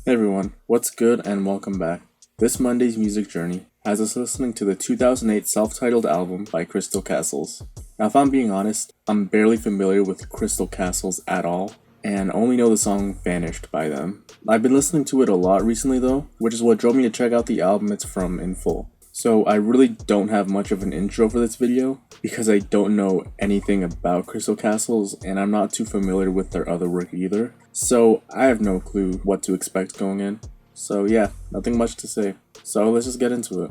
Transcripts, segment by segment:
Hey everyone, what's good and welcome back. This Monday's music journey has us listening to the 2008 self-titled album by Crystal Castles. Now if I'm being honest, I'm barely familiar with Crystal Castles at all, and only know the song Vanished by them. I've been listening to it a lot recently though, which is what drove me to check out the album it's from in full. So I really don't have much of an intro for this video, because I don't know anything about Crystal Castles and I'm not too familiar with their other work either. So I have no clue what to expect going in. So yeah, nothing much to say. So let's just get into it.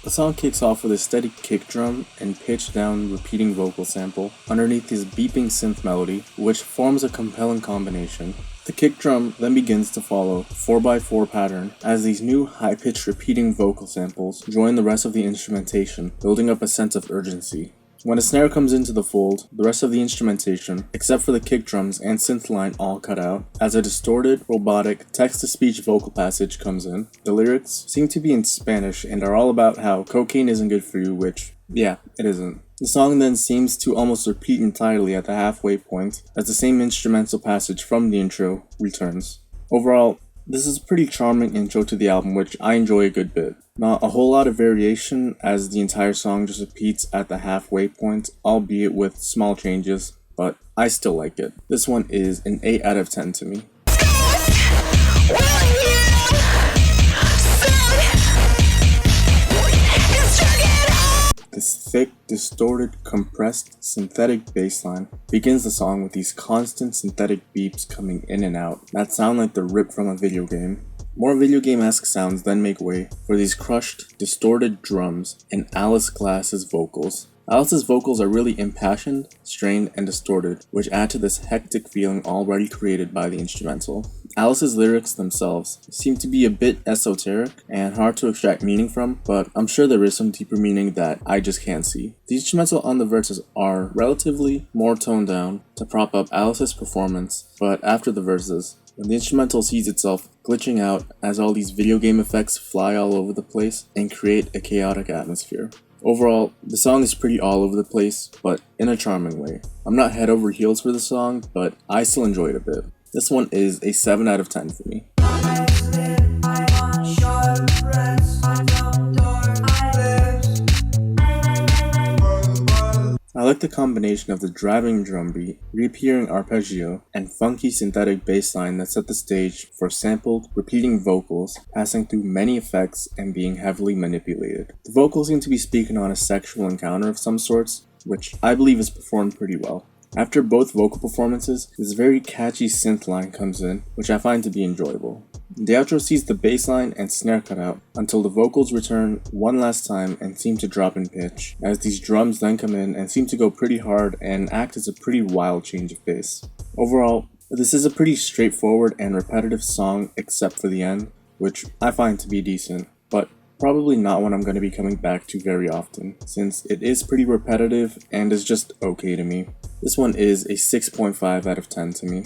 The song kicks off with a steady kick drum and pitched down repeating vocal sample underneath this beeping synth melody, which forms a compelling combination. The kick drum then begins to follow 4x4 pattern as these new high-pitched repeating vocal samples join the rest of the instrumentation, building up a sense of urgency. When a snare comes into the fold, the rest of the instrumentation, except for the kick drums and synth line, all cut out, as a distorted, robotic, text-to-speech vocal passage comes in. The lyrics seem to be in Spanish and are all about how cocaine isn't good for you, which, yeah, it isn't. The song then seems to almost repeat entirely at the halfway point, as the same instrumental passage from the intro returns. Overall, this is a pretty charming intro to the album, which I enjoy a good bit. Not a whole lot of variation, as the entire song just repeats at the halfway point, albeit with small changes, but I still like it. This one is an 8 out of 10 to me. This thick, distorted, compressed, synthetic bass line begins the song with these constant synthetic beeps coming in and out that sound like they're ripped from a video game. More video game-esque sounds then make way for these crushed, distorted drums and Alice Glass's vocals. Alice's vocals are really impassioned, strained, and distorted, which add to this hectic feeling already created by the instrumental. Alice's lyrics themselves seem to be a bit esoteric and hard to extract meaning from, but I'm sure there is some deeper meaning that I just can't see. The instrumental on the verses are relatively more toned down to prop up Alice's performance, but after the verses, when the instrumental sees itself glitching out as all these video game effects fly all over the place and create a chaotic atmosphere. Overall, the song is pretty all over the place, but in a charming way. I'm not head over heels for the song, but I still enjoy it a bit. This one is a 7 out of 10 for me. I like the combination of the driving drum beat, reappearing arpeggio, and funky synthetic bass line that set the stage for sampled, repeating vocals, passing through many effects and being heavily manipulated. The vocals seem to be speaking on a sexual encounter of some sorts, which I believe is performed pretty well. After both vocal performances, this very catchy synth line comes in, which I find to be enjoyable. The outro sees the bass line and snare cut out until the vocals return one last time and seem to drop in pitch, as these drums then come in and seem to go pretty hard and act as a pretty wild change of pace. Overall, this is a pretty straightforward and repetitive song except for the end, which I find to be decent, but probably not one I'm going to be coming back to very often, since it is pretty repetitive and is just okay to me. This one is a 6.5 out of 10 to me.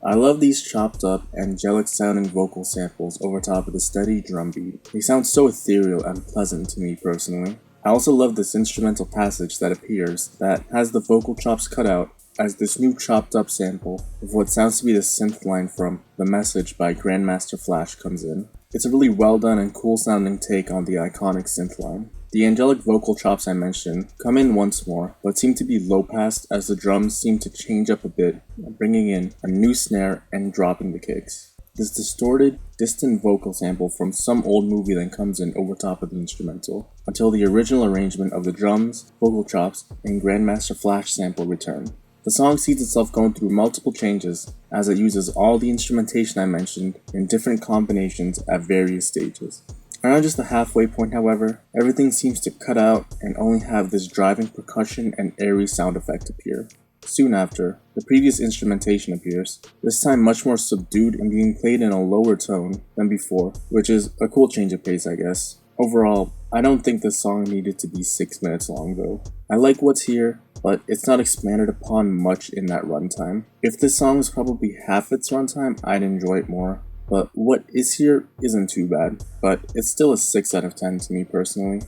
I love these chopped up, angelic sounding vocal samples over top of the steady drum beat. They sound so ethereal and pleasant to me personally. I also love this instrumental passage that appears that has the vocal chops cut out as this new chopped up sample of what sounds to be the synth line from The Message by Grandmaster Flash comes in. It's a really well done and cool sounding take on the iconic synth line. The angelic vocal chops I mentioned come in once more, but seem to be low passed as the drums seem to change up a bit, bringing in a new snare and dropping the kicks. This distorted, distant vocal sample from some old movie then comes in over top of the instrumental, until the original arrangement of the drums, vocal chops, and Grandmaster Flash sample return. The song sees itself going through multiple changes, as it uses all the instrumentation I mentioned in different combinations at various stages. Around just the halfway point, however, everything seems to cut out and only have this driving percussion and airy sound effect appear. Soon after, the previous instrumentation appears, this time much more subdued and being played in a lower tone than before, which is a cool change of pace, I guess. Overall, I don't think this song needed to be 6 minutes long though. I like what's here, but it's not expanded upon much in that runtime. If this song was probably half its runtime, I'd enjoy it more. But what is here isn't too bad, but it's still a 6 out of 10 to me personally.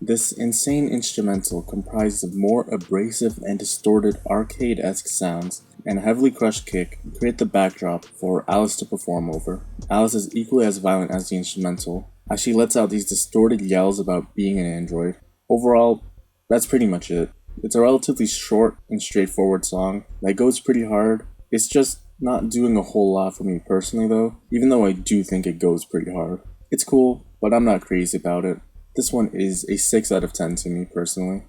This insane instrumental comprises of more abrasive and distorted arcade-esque sounds and a heavily crushed kick create the backdrop for Alice to perform over. Alice is equally as violent as the instrumental, as she lets out these distorted yells about being an android. Overall, that's pretty much it. It's a relatively short and straightforward song that goes pretty hard. It's just not doing a whole lot for me personally though, even though I do think it goes pretty hard. It's cool, but I'm not crazy about it. This one is a 6 out of 10 to me personally.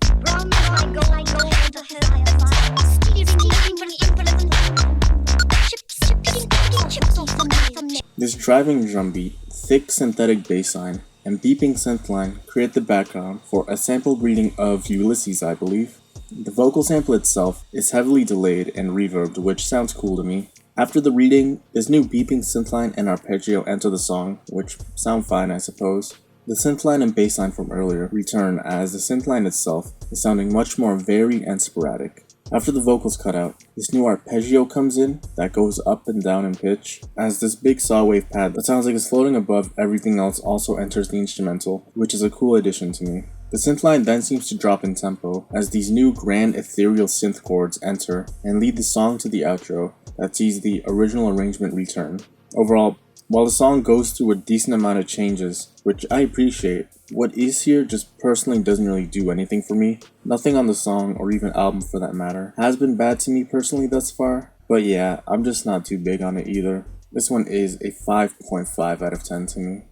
This driving drum beat, thick synthetic bass line, and beeping synth line create the background for a sampled reading of Ulysses, I believe. The vocal sample itself is heavily delayed and reverbed, which sounds cool to me. After the reading, this new beeping synthline and arpeggio enter the song, which sound fine I suppose. The synthline and bassline from earlier return as the synthline itself is sounding much more varied and sporadic. After the vocals cut out, this new arpeggio comes in that goes up and down in pitch, as this big saw wave pad that sounds like it's floating above everything else also enters the instrumental, which is a cool addition to me. The synthline then seems to drop in tempo as these new grand ethereal synth chords enter and lead the song to the outro that sees the original arrangement return. Overall, while the song goes through a decent amount of changes, which I appreciate, what is here just personally doesn't really do anything for me. Nothing on the song, or even album for that matter, has been bad to me personally thus far, but yeah, I'm just not too big on it either. This one is a 5.5 out of 10 to me.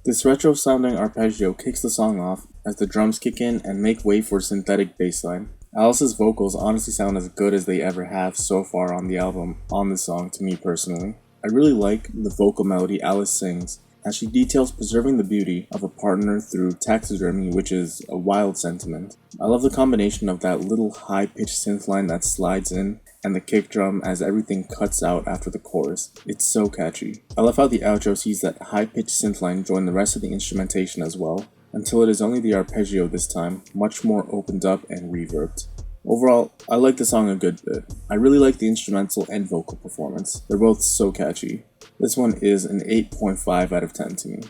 This retro-sounding arpeggio kicks the song off as the drums kick in and make way for synthetic bassline. Alice's vocals honestly sound as good as they ever have so far on the album on this song to me personally. I really like the vocal melody Alice sings as she details preserving the beauty of a partner through taxidermy, which is a wild sentiment. I love the combination of that little high-pitched synth line that slides in and the kick drum as everything cuts out after the chorus. It's so catchy. I love how the outro sees that high-pitched synth line join the rest of the instrumentation as well, until it is only the arpeggio this time, much more opened up and reverbed. Overall, I like the song a good bit. I really like the instrumental and vocal performance. They're both so catchy. This one is an 8.5 out of 10 to me.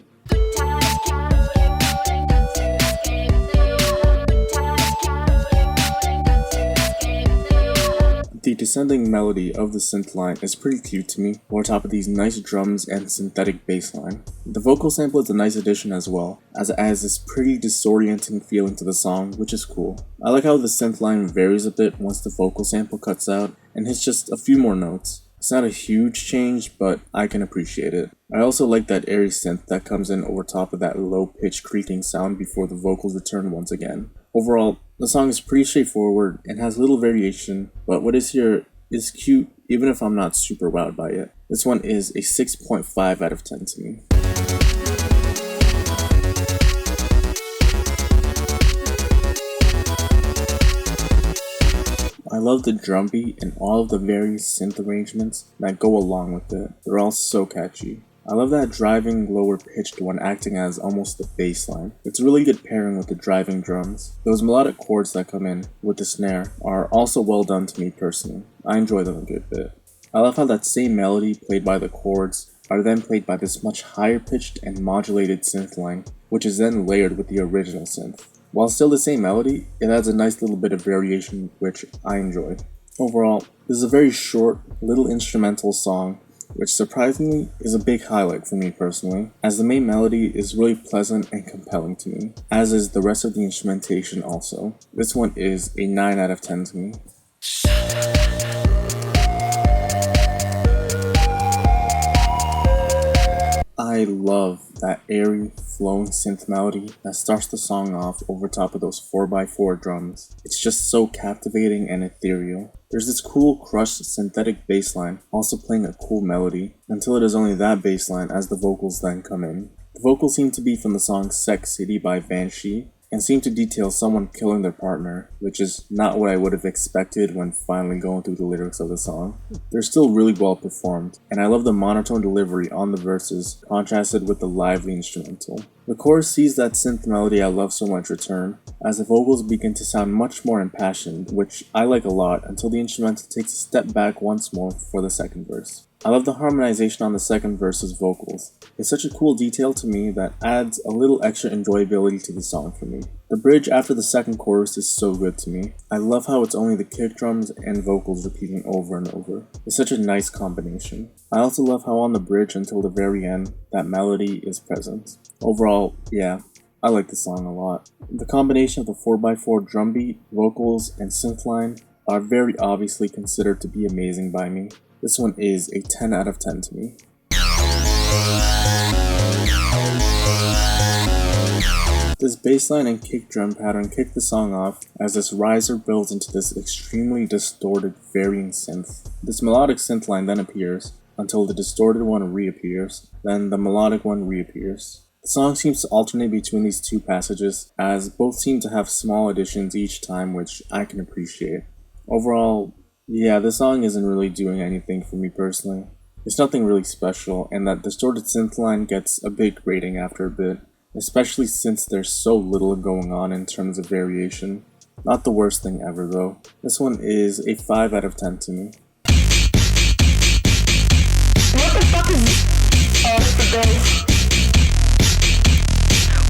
The descending melody of the synth line is pretty cute to me, on top of these nice drums and synthetic bass line. The vocal sample is a nice addition as well, as it adds this pretty disorienting feeling to the song, which is cool. I like how the synth line varies a bit once the vocal sample cuts out, and hits just a few more notes. It's not a huge change, but I can appreciate it. I also like that airy synth that comes in over top of that low-pitched creaking sound before the vocals return once again. Overall, the song is pretty straightforward and has little variation, but what is here is cute even if I'm not super wowed by it. This one is a 6.5 out of 10 to me. I love the drum beat and all of the various synth arrangements that go along with it. They're all so catchy. I love that driving lower pitched one acting as almost the bass line. It's a really good pairing with the driving drums. Those melodic chords that come in with the snare are also well done to me personally. I enjoy them a good bit. I love how that same melody played by the chords are then played by this much higher pitched and modulated synth line, which is then layered with the original synth. While still the same melody, it adds a nice little bit of variation, which I enjoy. Overall, this is a very short, little instrumental song, which surprisingly is a big highlight for me personally, as the main melody is really pleasant and compelling to me, as is the rest of the instrumentation also. This one is a 9 out of 10 to me. I love that airy, flowing synth melody that starts the song off over top of those 4x4 drums. It's just so captivating and ethereal. There's this cool crushed synthetic bass line also playing a cool melody, until it is only that bass line as the vocals then come in. The vocals seem to be from the song Sex City by Banshee, and seem to detail someone killing their partner, which is not what I would have expected when finally going through the lyrics of the song. They're still really well performed, and I love the monotone delivery on the verses contrasted with the lively instrumental. The chorus sees that synth melody I love so much return, as the vocals begin to sound much more impassioned, which I like a lot until the instrumental takes a step back once more for the second verse. I love the harmonization on the second verse's vocals. It's such a cool detail to me that adds a little extra enjoyability to the song for me. The bridge after the second chorus is so good to me. I love how it's only the kick drums and vocals repeating over and over. It's such a nice combination. I also love how on the bridge until the very end, that melody is present. Overall, yeah, I like the song a lot. The combination of the 4x4 drum beat, vocals, and synth line are very obviously considered to be amazing by me. This one is a 10 out of 10 to me. This bassline and kick drum pattern kick the song off as this riser builds into this extremely distorted varying synth. This melodic synth line then appears until the distorted one reappears, then the melodic one reappears. The song seems to alternate between these two passages as both seem to have small additions each time, which I can appreciate. Overall, yeah, the song isn't really doing anything for me personally. It's nothing really special, and that distorted synth line gets a big rating after a bit, especially since there's so little going on in terms of variation. Not the worst thing ever though. This one is a 5 out of 10 to me. What the fuck is the bass?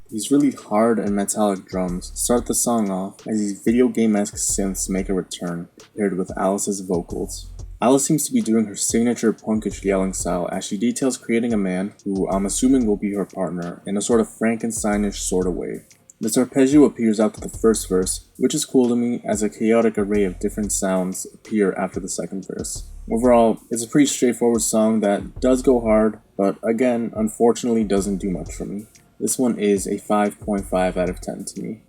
These really hard and metallic drums start the song off as these video game-esque synths make a return, paired with Alice's vocals. Alice seems to be doing her signature punkish yelling style as she details creating a man who I'm assuming will be her partner in a sort of Frankensteinish sort of way. This arpeggio appears after the first verse, which is cool to me as a chaotic array of different sounds appear after the second verse. Overall, it's a pretty straightforward song that does go hard, but again, unfortunately doesn't do much for me. This one is a 5.5 out of 10 to me.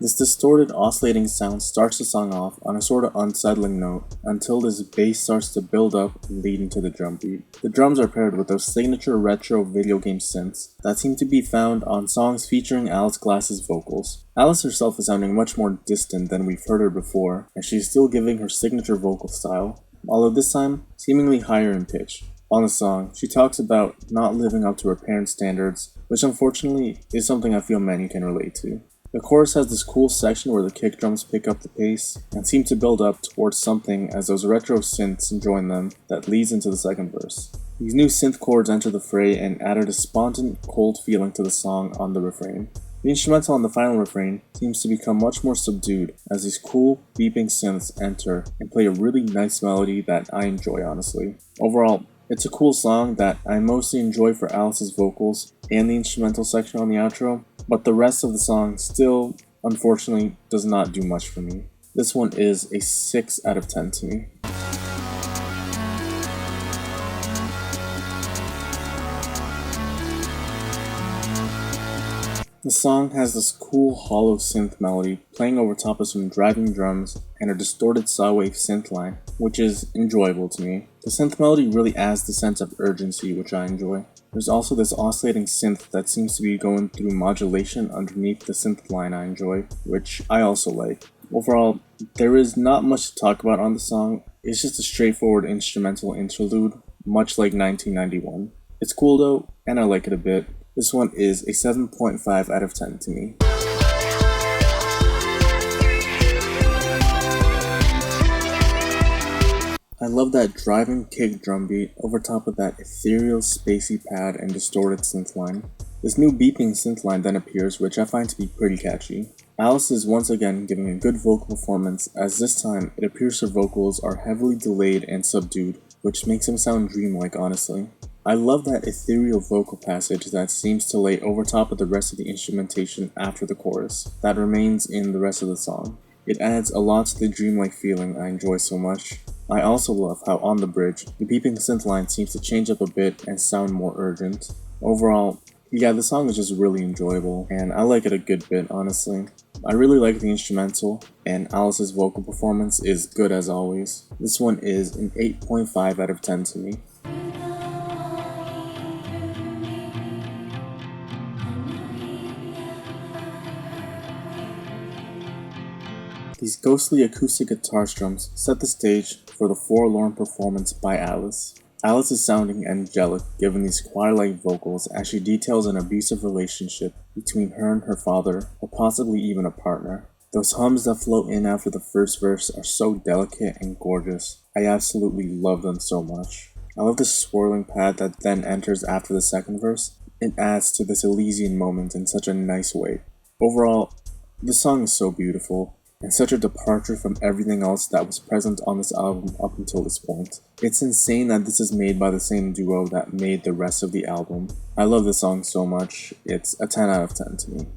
This distorted oscillating sound starts the song off on a sort of unsettling note until this bass starts to build up leading to the drum beat. The drums are paired with those signature retro video game synths that seem to be found on songs featuring Alice Glass's vocals. Alice herself is sounding much more distant than we've heard her before, and she's still giving her signature vocal style, although this time seemingly higher in pitch. On the song, she talks about not living up to her parents' standards, which unfortunately is something I feel many can relate to. The chorus has this cool section where the kick drums pick up the pace and seem to build up towards something as those retro synths join them that leads into the second verse. These new synth chords enter the fray and added a spontaneous, cold feeling to the song on the refrain. The instrumental on the final refrain seems to become much more subdued as these cool, beeping synths enter and play a really nice melody that I enjoy honestly. Overall, it's a cool song that I mostly enjoy for Alice's vocals and the instrumental section on the outro, but the rest of the song still, unfortunately, does not do much for me. This one is a 6 out of 10 to me. The song has this cool hollow synth melody playing over top of some driving drums and a distorted saw-wave synth line, which is enjoyable to me. The synth melody really adds the sense of urgency, which I enjoy. There's also this oscillating synth that seems to be going through modulation underneath the synth line I enjoy, which I also like. Overall, there is not much to talk about on the song. It's just a straightforward instrumental interlude, much like 1991. It's cool though, and I like it a bit. This one is a 7.5 out of 10 to me. I love that driving kick drum beat over top of that ethereal spacey pad and distorted synth line. This new beeping synth line then appears, which I find to be pretty catchy. Alice is once again giving a good vocal performance, as this time it appears her vocals are heavily delayed and subdued, which makes them sound dreamlike honestly. I love that ethereal vocal passage that seems to lay over top of the rest of the instrumentation after the chorus, that remains in the rest of the song. It adds a lot to the dreamlike feeling I enjoy so much. I also love how on the bridge, the beeping synth line seems to change up a bit and sound more urgent. Overall, yeah, the song is just really enjoyable, and I like it a good bit honestly. I really like the instrumental, and Alice's vocal performance is good as always. This one is an 8.5 out of 10 to me. These ghostly acoustic guitar strums set the stage for the forlorn performance by Alice. Alice is sounding angelic given these choir-like vocals as she details an abusive relationship between her and her father, or possibly even a partner. Those hums that flow in after the first verse are so delicate and gorgeous. I absolutely love them so much. I love the swirling pad that then enters after the second verse. It adds to this Elysian moment in such a nice way. Overall, the song is so beautiful, and such a departure from everything else that was present on this album up until this point. It's insane that this is made by the same duo that made the rest of the album. I love this song so much, it's a 10 out of 10 to me.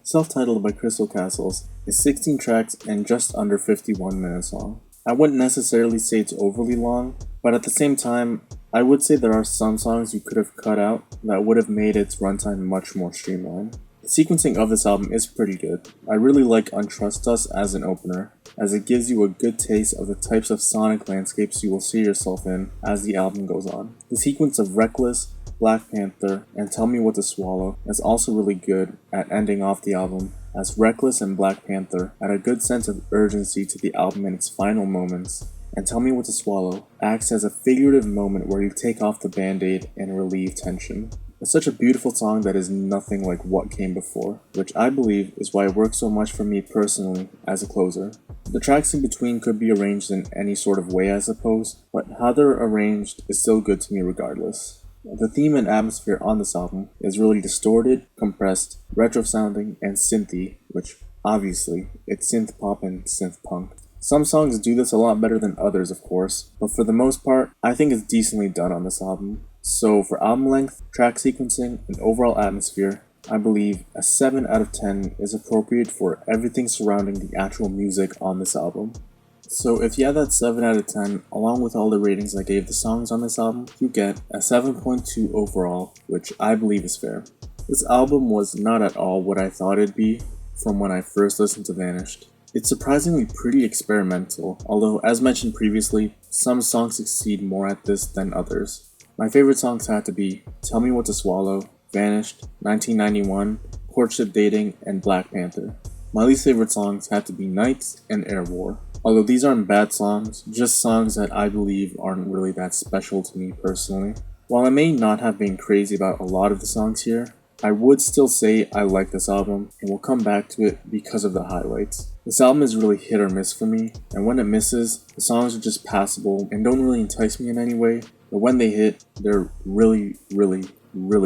Self-titled by Crystal Castles is 16 tracks and just under 51 minutes long. I wouldn't necessarily say it's overly long, but at the same time, I would say there are some songs you could have cut out that would have made its runtime much more streamlined. The sequencing of this album is pretty good. I really like Untrust Us as an opener, as it gives you a good taste of the types of sonic landscapes you will see yourself in as the album goes on. The sequence of Reckless, Black Panther, and Tell Me What to Swallow is also really good at ending off the album, as Reckless and Black Panther add a good sense of urgency to the album in its final moments, and Tell Me What to Swallow acts as a figurative moment where you take off the band-aid and relieve tension. It's such a beautiful song that is nothing like what came before, which I believe is why it works so much for me personally as a closer. The tracks in between could be arranged in any sort of way I suppose, but how they're arranged is still good to me regardless. The theme and atmosphere on this album is really distorted, compressed, retro-sounding, and synthy, which obviously, it's synth pop and synth punk. Some songs do this a lot better than others of course, but for the most part, I think it's decently done on this album. So for album length, track sequencing, and overall atmosphere, I believe a 7 out of 10 is appropriate for everything surrounding the actual music on this album. So if you have that 7 out of 10, along with all the ratings I gave the songs on this album, you get a 7.2 overall, which I believe is fair. This album was not at all what I thought it'd be from when I first listened to Vanished. It's surprisingly pretty experimental, although as mentioned previously, some songs succeed more at this than others. My favorite songs had to be Tell Me What to Swallow, Vanished, 1991, Courtship Dating, and Black Panther. My least favorite songs had to be Nights and Air War. Although these aren't bad songs, just songs that I believe aren't really that special to me personally. While I may not have been crazy about a lot of the songs here, I would still say I like this album and will come back to it because of the highlights. This album is really hit or miss for me, and when it misses, the songs are just passable and don't really entice me in any way, but when they hit, they're really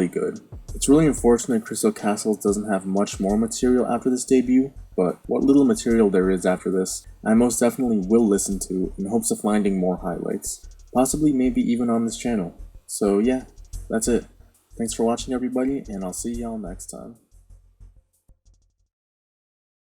good. It's really unfortunate Crystal Castles doesn't have much more material after this debut, but what little material there is after this, I most definitely will listen to in hopes of finding more highlights, possibly maybe even on this channel. So yeah, that's it. Thanks for watching everybody, and I'll see y'all next time.